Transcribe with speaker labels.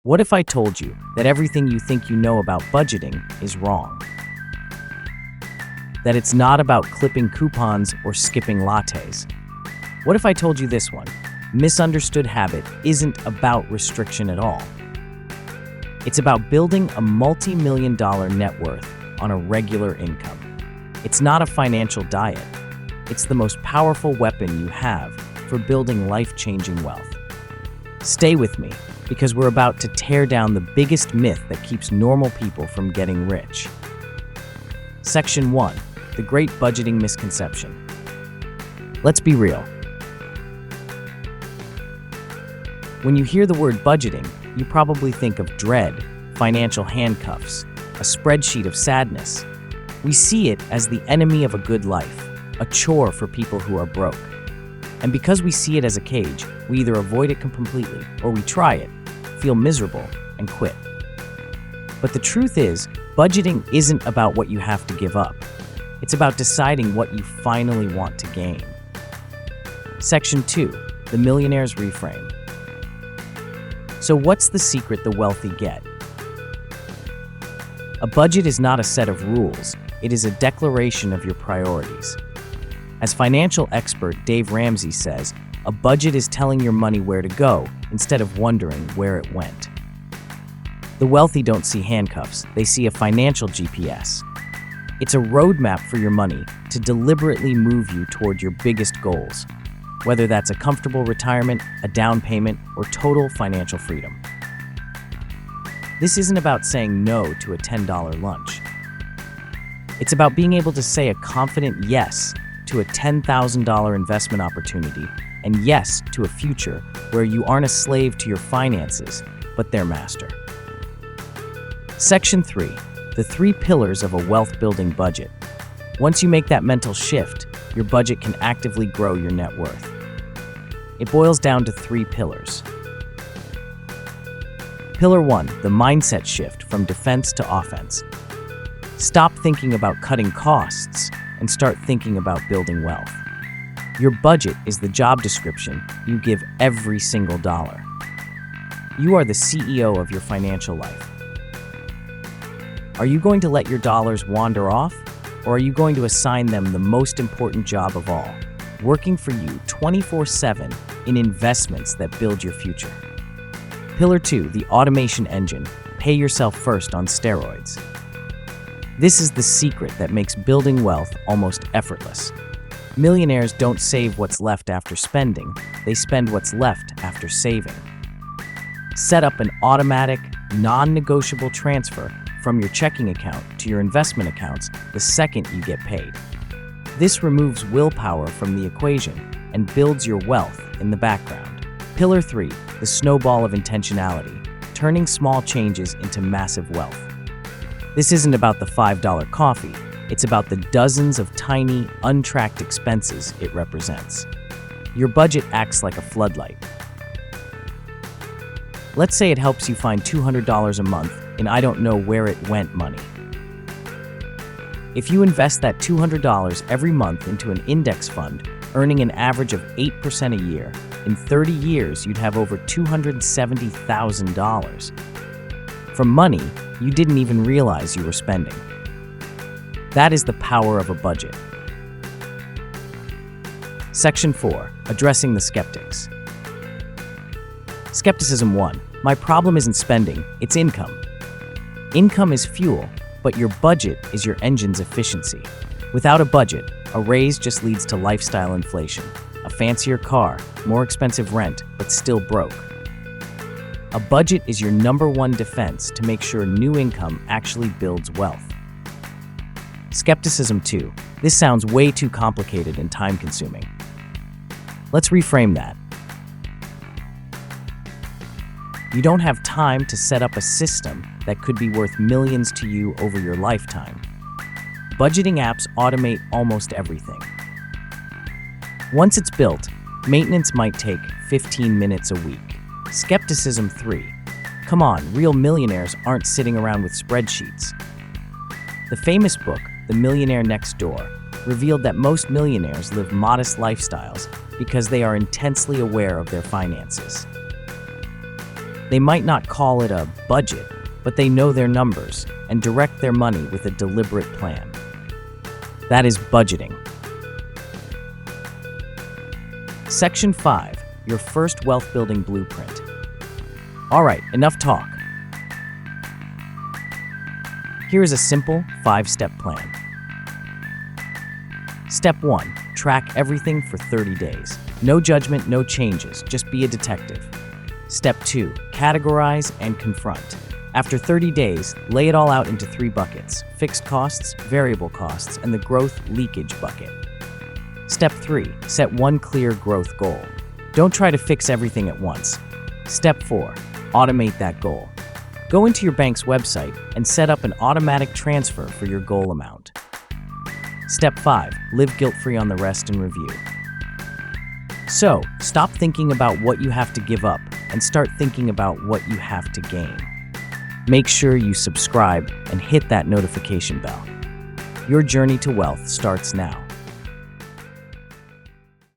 Speaker 1: What if I told you that everything you think you know about budgeting is wrong? That it's not about clipping coupons or skipping lattes? What if I told you this one? Misunderstood habit isn't about restriction at all. It's about building a multi-million-dollar net worth on a regular income. It's not a financial diet. It's the most powerful weapon you have for building life-changing wealth. Stay with me, because we're about to tear down the biggest myth that keeps normal people from getting rich. Section 1. The Great Budgeting Misconception. Let's be real. When you hear the word budgeting, you probably think of dread, financial handcuffs, a spreadsheet of sadness. We see it as the enemy of a good life, a chore for people who are broke. And because we see it as a cage, we either avoid it completely or we try it, feel miserable, and quit. But the truth is, budgeting isn't about what you have to give up. It's about deciding what you finally want to gain. Section 2. The Millionaire's Reframe. So what's the secret the wealthy get? A budget is not a set of rules. It is a declaration of your priorities. As financial expert Dave Ramsey says, a budget is telling your money where to go instead of wondering where it went. The wealthy don't see handcuffs, they see a financial GPS. It's a roadmap for your money to deliberately move you toward your biggest goals, whether that's a comfortable retirement, a down payment, or total financial freedom. This isn't about saying no to a $10 lunch. It's about being able to say a confident yes to a $10,000 investment opportunity and yes to a future where you aren't a slave to your finances, but their master. Section 3. The 3 pillars of a wealth-building budget. Once you make that mental shift, your budget can actively grow your net worth. It boils down to 3 pillars. Pillar 1. The mindset shift from defense to offense. Stop thinking about cutting costs and start thinking about building wealth. Your budget is the job description you give every single dollar. You are the CEO of your financial life. Are you going to let your dollars wander off, or are you going to assign them the most important job of all, working for you 24/7 in investments that build your future? Pillar 2, the automation engine. Pay yourself first on steroids. This is the secret that makes building wealth almost effortless. Millionaires don't save what's left after spending, they spend what's left after saving. Set up an automatic, non-negotiable transfer from your checking account to your investment accounts the second you get paid. This removes willpower from the equation and builds your wealth in the background. Pillar 3, the snowball of intentionality, turning small changes into massive wealth. This isn't about the $5 coffee, it's about the dozens of tiny, untracked expenses it represents. Your budget acts like a floodlight. Let's say it helps you find $200 a month in I don't know where it went money. If you invest that $200 every month into an index fund, earning an average of 8% a year, in 30 years you'd have over $270,000 from money you didn't even realize you were spending. That is the power of a budget. Section 4. Addressing the skeptics. Skepticism 1. My problem isn't spending, it's income. Income is fuel, but your budget is your engine's efficiency. Without a budget, a raise just leads to lifestyle inflation. A fancier car, more expensive rent, but still broke. A budget is your #1 defense to make sure new income actually builds wealth. Skepticism 2. This sounds way too complicated and time-consuming. Let's reframe that. You don't have time to set up a system that could be worth millions to you over your lifetime. Budgeting apps automate almost everything. Once it's built, maintenance might take 15 minutes a week. Skepticism 3. Come on, real millionaires aren't sitting around with spreadsheets. The famous book, The Millionaire Next Door, revealed that most millionaires live modest lifestyles because they are intensely aware of their finances. They might not call it a budget, but they know their numbers and direct their money with a deliberate plan. That is budgeting. Section 5. Your first wealth-building blueprint. All right, enough talk. Here is a simple 5-step plan. Step 1. Track everything for 30 days. No judgment, no changes, just be a detective. Step 2. Categorize and confront. After 30 days, lay it all out into 3 buckets: fixed costs, variable costs, and the growth leakage bucket. Step 3. Set one clear growth goal. Don't try to fix everything at once. Step 4. Automate that goal. Go into your bank's website and set up an automatic transfer for your goal amount. Step 5. Live guilt-free on the rest and review. So, stop thinking about what you have to give up and start thinking about what you have to gain. Make sure you subscribe and hit that notification bell. Your journey to wealth starts now.